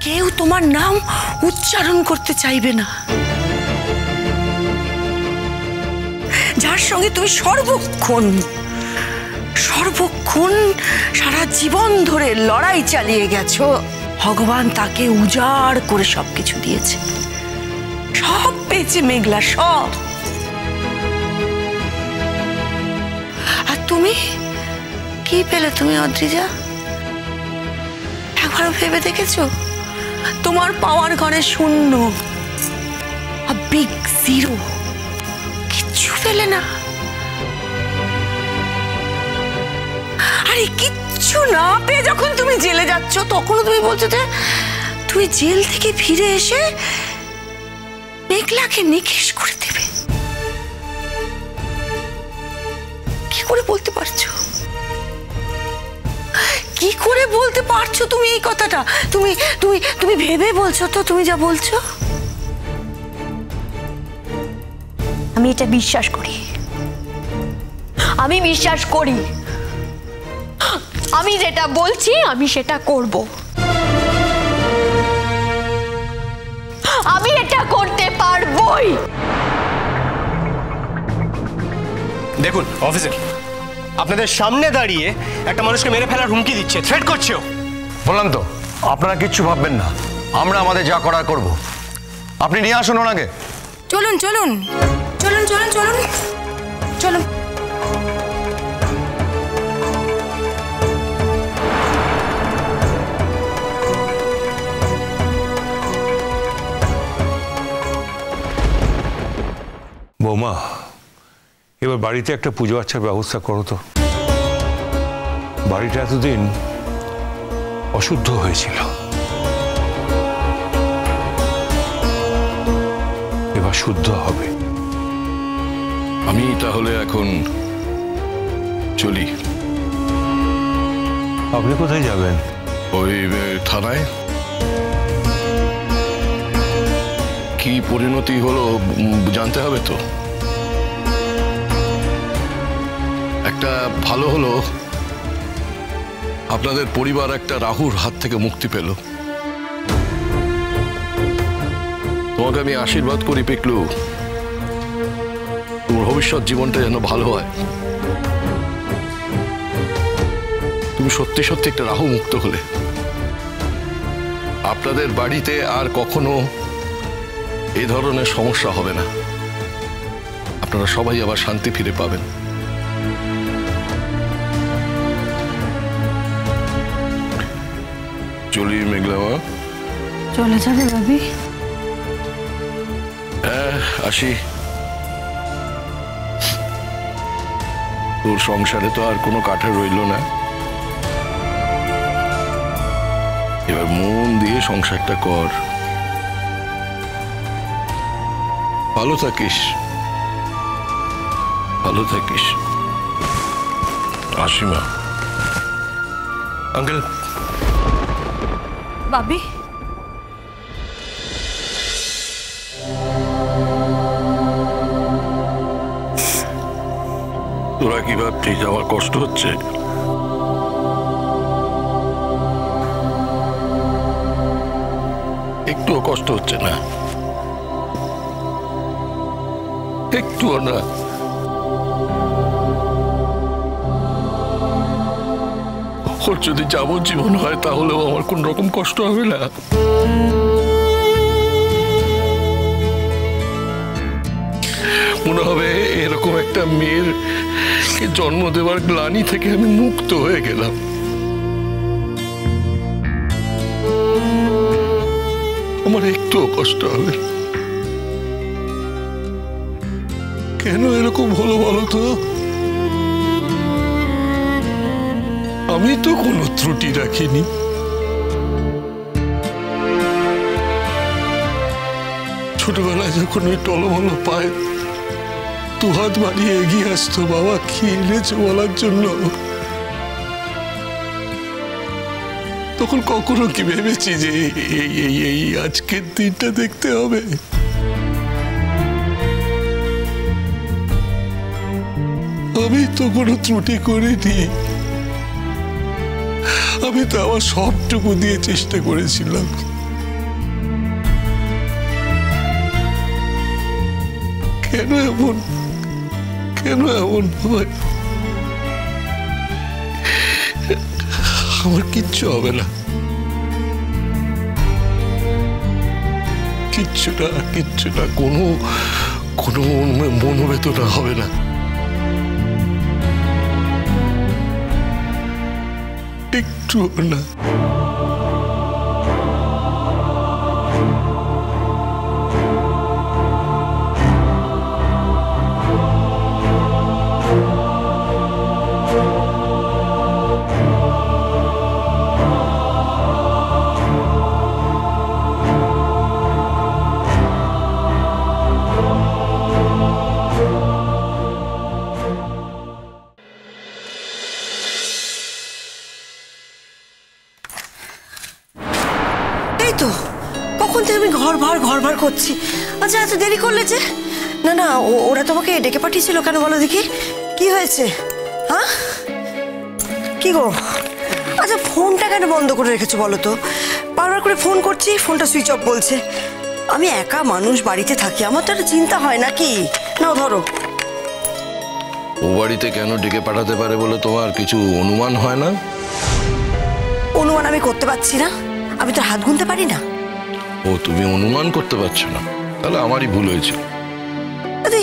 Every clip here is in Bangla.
কেউ তোমার নাম উচ্চারণ করতে চাইবে না। যার সঙ্গে তুমি সর্বক্ষণ সারা জীবন ধরে লড়াই চালিয়ে গেছো, ভগবান তাকে উজাড় করে সবকিছু দিয়েছে। সব পেয়েছে মেঘলা, সব। আর তুমি কি পেলে? তুমি অদ্রিজা একবারও ভেবে দেখেছো? তোমার পাওয়ার ঘরে শূন্য, বিগ জিরো, কিচ্ছু পেলে না। আরে কিচ্ছু না পেয়ে যখন তুমি জেলে যাচ্ছ, তখনও তুমি বলছো যে তুমি জেল থেকে ফিরে এসে মেঘলাকে নিকেশ করে দেবে। কি করে বলতে পারছো? কি করে বলতে পারছো তুমি এই কথাটা? তুমি তুমি তুমি ভেবে বলছো তো? তুমি যা বলছো আমি এটা বিশ্বাস করি। আমি বিশ্বাস করি। আমি যেটা বলছি আমি সেটা করব। আমি এটা করতে পারবোই। দেখুন অফিসার, আপনাদের সামনে দাঁড়িয়ে একটা মানুষকে মেরে ফেলার হুমকি দিচ্ছে, থ্রেট করছে। বললাম তো, আপনারা কিচ্ছু ভাববেন না, আমরা আমাদের যা করার করব। আপনি নিয়ে আসুন ওনাকে। চলুন চলুন চলুন চলুন চলুন চলুন। বৌমা, এবার বাড়িতে একটা পুজো আচ্ছার ব্যবস্থা করো তো। বাড়িটা এতদিন অশুদ্ধ হয়েছিল, এবার শুদ্ধ হবে। আমি তাহলে এখন চলি। আপনি কোথায় যাবেন? ওই থানায়। কি পরিণতি হলো জানতে হবে তো। একটা ভালো হলো, আপনাদের পরিবার একটা রাহুর হাত থেকে মুক্তি পেল। তোমাকে আমি আশীর্বাদ করি পিকলু, তোমার ভবিষ্যৎ জীবনটা যেন ভালো হয়। তুমি সত্যি সত্যি একটা রাহু মুক্ত হলে। আপনাদের বাড়িতে আর কখনো এ ধরনের সমস্যা হবে না। আপনারা সবাই আবার শান্তি ফিরে পাবেন। চলি মেঘলা মা। চলে যাবে ভাবি? হ্যাঁ আসি। তোর সংসারে তো আর কোনো কাঠে রইল না। এবার মন দিয়ে সংসারটা কর। ভালো থাকিস, ভালো থাকিস। আসি মা। আঙ্কেল। বাবি, তোরা কি ভাবছিস আমার কষ্ট হচ্ছে? একটুও কষ্ট হচ্ছে না, একটুও না। ওর যদি যাবজ্জীবন হয় তাহলেও আমার কোন রকম কষ্ট হবে না। মনে হবে এরকম একটা মেয়ের জন্ম দেওয়ার গ্লানি থেকে আমি মুক্ত হয়ে গেলাম। আমার একটুও কষ্ট হবে। কেন এরকম হলো বলো তো? আমি তো কোনো ত্রুটি রাখিনি। ছোটবেলায় যখন ওই টলমলো পায় দু হাত বাড়িয়ে এগিয়ে আসতো, বাবা কি এনেছো বলার জন্য, তখন কখনো কি ভেবেছি যে এই আজকের দিনটা দেখতে হবে? আমি তো কোনো ত্রুটি করিনি। আমি তো আমার সবটুকু দিয়ে চেষ্টা করেছিলাম। কেন এমন বাবা? আমার কিচ্ছু হবে না, কিচ্ছু না, কোনো মনোবেদনা হবে না। একটু না। কখন থেকে আমি ঘর ভার করছি। আচ্ছা এত দেরি করলে যে? না ওরা তোমাকে ডেকে পাঠিয়েছিল কেন বলো দেখি, কি হয়েছে? হ্যাঁ কি গো? আচ্ছা ফোনটা কেন বন্ধ করে রেখেছো বলো তো? বারবার করে ফোন করছি, ফোনটা সুইচ অফ বলছে। আমি একা মানুষ, বাড়িতে থাকি, আমার তো একটা চিন্তা হয় নাকি? নাও ধরো। ও বাড়িতে কেন ডেকে পাঠাতে পারে বলে তোমার কিছু অনুমান হয় না? অনুমান আমি করতে পারছি না, আমি তো হাত গুনতে পারি না। ও তুমি অনুমান করতে পারছো না, তাহলে আমারই ভুল হয়েছে।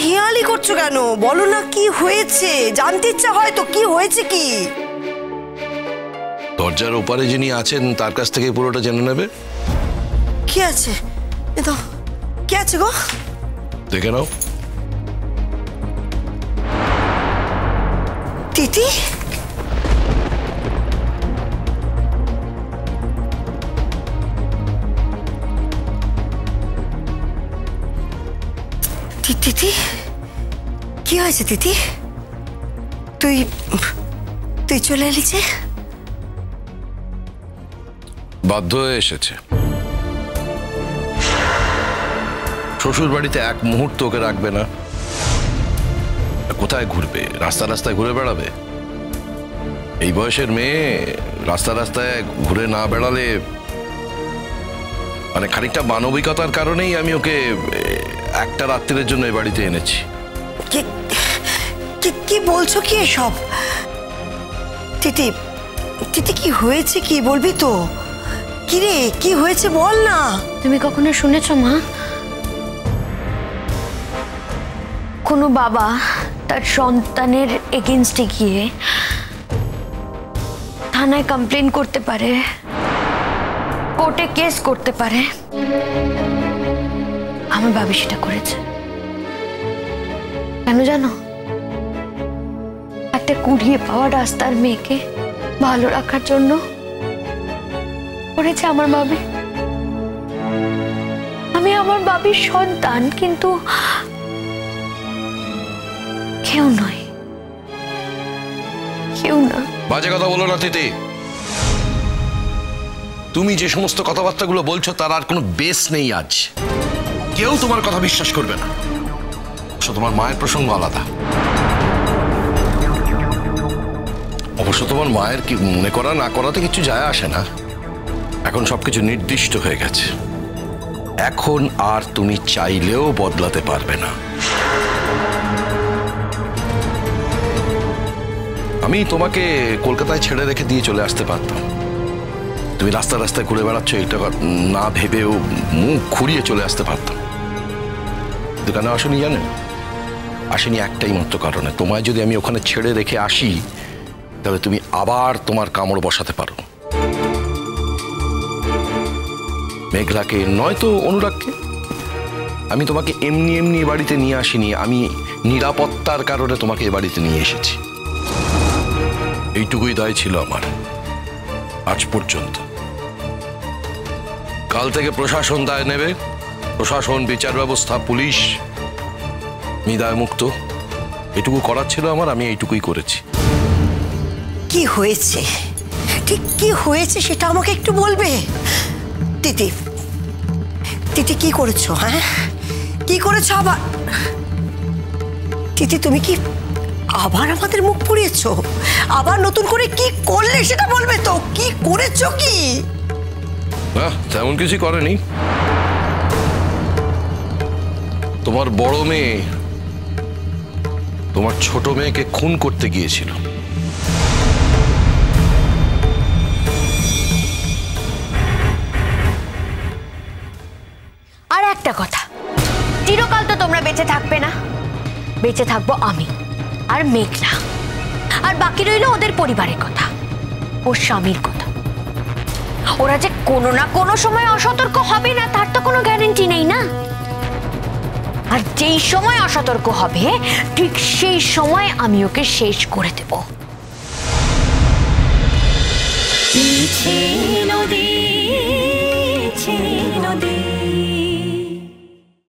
হিয়ালি করছো কেন? বলো না কি হয়েছে, জানতে ইচ্ছা হয় তো, কি হয়েছে কি? দরজার ওপারে যিনি আছেন তার কাছ থেকে পুরোটা জেনে নেবে। কি আছে? কি আছে গো? দেখে নাও। তিথি? তিথি কি হয়েছে? তিথি তুই চলে এলি যে? বাধ্য হয়ে এসেছে। শ্বশুর বাড়িতে এক মুহূর্ত ওকে রাখবে না। কোথায় ঘুরবে? রাস্তায় ঘুরে বেড়াবে? এই বয়সের মেয়ে রাস্তায় ঘুরে না বেড়ালে, মানে খানিকটা মানবিকতার কারণেই আমি ওকে একটা রাত্রির জন্য এই বাড়িতে এনেছি। কি বলছো কি এসব? তিথি কি হয়েছে, কি বলবি তো? কি রে, কি হয়েছে বল না। তুমি কখনো শুনেছো মা কোনো বাবা তার সন্তানের এগেইনস্টে গিয়ে থানায় কমপ্লেন করতে পারে, কোর্টে কেস করতে পারে? আমার বাবা সেটা করেছে। কেন জানো? একটা কুড়িয়ে পাওয়া রাস্তার মেয়েকে ভালো রাখার জন্য করেছে আমার বাবা। আমি আমার বাবির সন্তান, কিন্তু কেউ নয়, কেউ না। বাজে কথা বলো না তিথি। তুমি যে সমস্ত কথাবার্তাগুলো বলছো তার আর কোনো বেস নেই। আজ কেউ তোমার কথা বিশ্বাস করবে না। তোমার মায়ের প্রসঙ্গ আলাদা। অবশ্য তোমার মায়ের কি মনে করা না করাতে কিছু যায় আসে না। এখন সবকিছু নির্দিষ্ট হয়ে গেছে। এখন আর তুমি চাইলেও বদলাতে পারবে না। আমি তোমাকে কলকাতায় ছেড়ে রেখে দিয়ে চলে আসতে পারতাম। তুমি রাস্তায় ঘুরে বেড়াচ্ছ এটা না ভেবেও মুখ ঘুরিয়ে চলে আসতে পারতাম। দোকানে আসেনি জানেন? আসেনি একটাই মাত্র কারণে, তোমায় যদি আমি ওখানে ছেড়ে রেখে আসি তাহলে তুমি আবার তোমার কামড় বসাতে পারো। মেঘলাকে নয়তো অনুরাগকে। আমি তোমাকে এমনি বাড়িতে নিয়ে আসিনি, আমি নিরাপত্তার কারণে তোমাকে এ বাড়িতে নিয়ে এসেছি। এইটুকুই দায় ছিল আমার আজ পর্যন্ত। কাল থেকে প্রশাসন দায় নেবে। প্রশাসন, বিচার ব্যবস্থা, পুলিশ, দায় মুক্ত। এটুকু করার ছিল আমার, আমি এইটুকুই করেছি। কি হয়েছে ঠিক, কি হয়েছে সেটা আমাকে একটু বলবে? তিথি কি করেছো? হ্যাঁ কি করেছো আবার? তিথি তুমি কি আবার আমাদের মুখ পুড়িয়েছো? আবার নতুন করে কি করলে সেটা বলবে তো? কি করেছো কি? না তেমন কিছু করেনি। তোমার বড় মেয়ে তোমার ছোট মেয়েকে খুন করতে গিয়েছিল। আর একটা কথা, চিরকাল তো তোমরা বেঁচে থাকবে না, বেঁচে থাকবো আমি আর মেঘনা। আর বাকি রইল ওদের পরিবারের কথা, ওর স্বামীর কথা। ওরা যে কোনো না কোনো সময় অসতর্ক হবে না তার তো কোনো গ্যারান্টি নেই না। আর যেই সময় অসতর্ক হবে ঠিক সেই সময় আমি ওকে শেষ করে দেব। নদী